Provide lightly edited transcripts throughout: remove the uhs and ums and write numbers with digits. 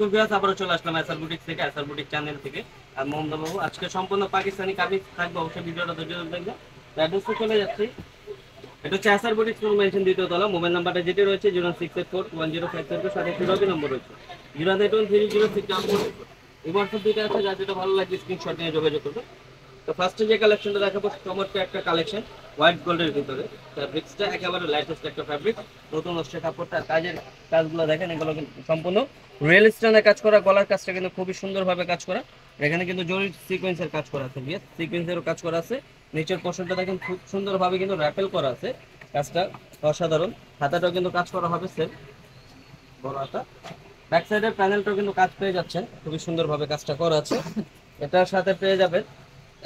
আলাইকুম ভিউয়ার্স, আবারও চলে আসলাম এসআর বুটিক থেকে, এসআর বুটিক চ্যানেল থেকে। আর মোহাম্মদ বাবু আজকে সম্পূর্ণ পাকিস্তানি কামিজ থাকবে, অবশ্যই ভিডিওটা ধৈর্য দেখবেন। অ্যাড্রেসে চলে যাচ্ছি। এটা হচ্ছে এসআর বুটিক স্কুল মেনশন দ্বিতীয় তলা। মোবাইল নাম্বারটা যেটি রয়েছে 06841057 সাথে ফিরোজী নম্বর রয়েছে 0813006 এই হোয়াটসঅ্যাপ দুইটা আছে, যার যেটা ভালো লাগবে স্ক্রিনশট নিয়ে যোগাযোগ করবে। তো ফার্স্টে যে কালেকশনটা দেখাবো, চমৎকার একটা কালেকশন হোয়াইট গোল্ডের ভিতরে। ফ্যাব্রিক্সটা একেবারে লাইটেস্ট একটা ফ্যাব্রিক, নতুন আসছে কাপড়টা। কাজের কাজগুলো দেখেন, এগুলো কিন্তু সম্পূর্ণ রিয়েল স্টোনের কাজ করা, গলার কাজটা কিন্তু খুবই সুন্দরভাবে কাজ করা। এখানে কিন্তু জরি সিকোয়েন্সের কাজ করা আছে, বিয়ে সিকোয়েন্সেরও কাজ করা আছে। নিচের পোর্শনটা দেখেন খুব সুন্দরভাবে কিন্তু র্যাপেল করা আছে, কাজটা অসাধারণ। হাতাটাও কিন্তু কাজ করা হবে সেম বড় হাতা। ব্যাক সাইডের প্যানেলটাও কিন্তু কাজ পেয়ে যাচ্ছেন, খুবই সুন্দরভাবে কাজটা করা আছে। এটার সাথে পেয়ে যাবেন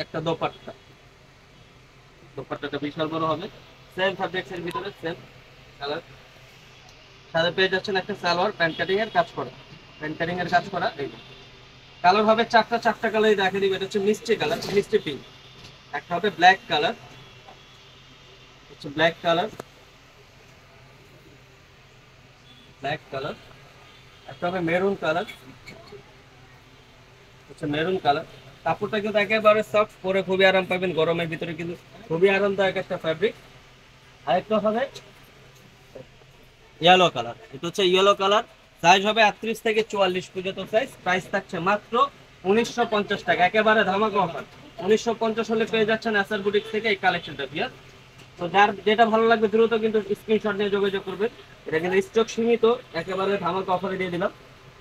একটা দোপাট্টা। দোপাট্টাটা বিশাল বড় হবে, সেম ফ্যাব্রিক্সের ভিতরে সেম কালার। সাথে পেয়ে যাচ্ছেন একটা সালোয়ার, প্যান্ট কাটিং এর কাজ করা, প্যান্ট কাটিং এর কাজ করা। এই কালার হবে চারটা কালারই দেখে দিবে। এটা হচ্ছে মিষ্টি কালার, মিষ্টি পিঙ্ক। একটা হবে ব্ল্যাক কালার, হচ্ছে ব্ল্যাক কালার, ব্ল্যাক কালার। একটা হবে মেরুন কালার, হচ্ছে মেরুন কালার। কাপড়টা কিন্তু একেবারে সফট, পরে খুবই আরাম পাবেন, গরমের ভিতরে কিন্তু খুবই আরামদায়ক একটা ফ্যাব্রিক। আরেকটা হবে ইয়েলো কালার, এটা হচ্ছে ইয়েলো কালার। সাইজ হবে 38 থেকে 44 পর্যন্ত সাইজ। প্রাইস থাকছে মাত্র 1950 টাকা, একেবারে ধামাকা অফার। 1950 হলে পেয়ে যাচ্ছেন এসআর বুটিক থেকে এই কালেকশনটা পিয়ার। তো যার যেটা ভালো লাগবে দ্রুত কিন্তু স্ক্রিনশট নিয়ে যোগাযোগ করবেন। এটা কিন্তু স্টক সীমিত, একেবারে ধামাকা অফারে দিয়ে দিলাম।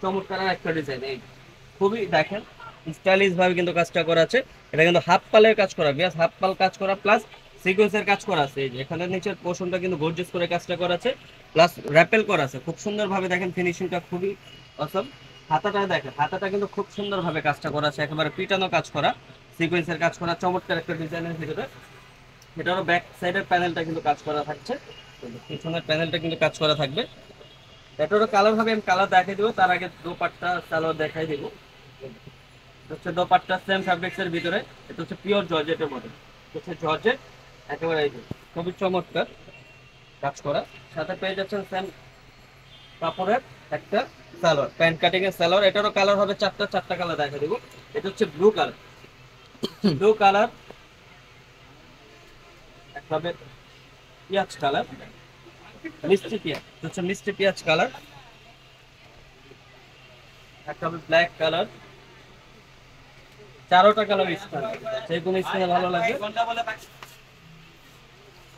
চমৎকার একটা ডিজাইন, এই খুবই দেখেন স্টাইলিশ ভাবে কিন্তু কাজটা করা আছে। এটা কিন্তু হাফ পালের কাজ করা, বিয়াস হাফ পাল কাজ করা প্লাস সিকোয়েন্সের কাজ করা আছে। এই যে এখানে নিচের পোর্শনটা কিন্তু গর্জিয়াস করে কাজটা করা আছে, প্লাস র্যাপেল করা আছে খুব সুন্দরভাবে। দেখেন ফিনিশিংটা খুবই অসম। হাতাটা দেখেন, হাতাটা কিন্তু খুব সুন্দরভাবে কাজটা করা আছে, একেবারে পিটানো কাজ করা, সিকোয়েন্সের কাজ করা, চমৎকার একটা ডিজাইনের ভিতরে। এটারও ব্যাক সাইডের প্যানেলটা কিন্তু কাজ করা থাকছে, পিছনের প্যানেলটা কিন্তু কাজ করা থাকবে। এটারও কালার হবে, আমি কালার দেখাই দিব, তার আগে দোপাট্টা সালোয়ার দেখাই দিব। হচ্ছে দোপাট্টা সেম ফ্যাব্রিক্স এর ভিতরে। এটা হচ্ছে পিওর জর্জেটের মধ্যে, হচ্ছে জর্জেট একেবারে। এই যে খুবই চমৎকার কাজ করা। সাথে পেয়ে যাচ্ছেন সেম কাপড়ের একটা সালোয়ার, প্যান্ট কাটিং এর সালোয়ার। এটারও কালার হবে চারটা কালার দেখা দিব। এটা হচ্ছে ব্লু কালার, ব্লু কালার। একটা হবে পেঁয়াজ কালার, মিষ্টি পেঁয়াজ, এটা হচ্ছে মিষ্টি পেঁয়াজ কালার। একটা হবে ব্ল্যাক কালার। চারোটা কালার স্কিন, যে কোনো স্কিনে ভালো লাগে।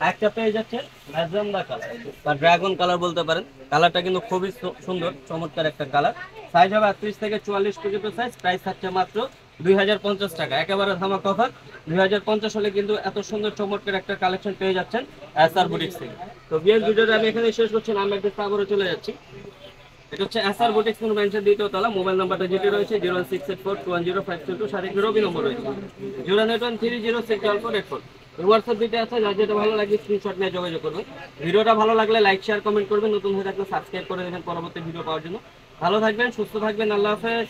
একটা পেয়ে যাচ্ছে ম্যাজেন্ডা কালার বা ড্রাগন কালার বলতে পারেন। কালারটা কিন্তু খুবই সুন্দর, চমৎকার একটা কালার। সাইজ হবে 38 থেকে 44 পর্যন্ত সাইজ। প্রাইস থাকছে মাত্র 2050 টাকা, একেবারে ধামাকা অফার। 2050 হলে কিন্তু এত সুন্দর চমৎকার একটা কালেকশন পেয়ে যাচ্ছেন এসআর বুটিক্স থেকে। তো বিয়ের ভিডিওটা আমি এখানে শেষ করছি, আমি একটু আবারও চলে যাচ্ছি। এটা হচ্ছে এসআর বুটিক্স মেনশন দ্বিতীয় তলা। মোবাইল নাম্বারটা যেটি রয়েছে 068421052, সাথে ফিরোজী নম্বর রয়েছে 08130064484। হোয়াটসঅ্যাপ দিতে আছে, যার যেটা ভালো লাগে স্ক্রিনশট নিয়ে যোগাযোগ করবেন। ভিডিওটা ভালো লাগলে লাইক শেয়ার কমেন্ট করবেন, নতুন হয়ে থাকলে সাবস্ক্রাইব করে দেবেন পরবর্তী ভিডিও পাওয়ার জন্য। ভালো থাকবেন, সুস্থ থাকবেন, আল্লাহ হাফেজ।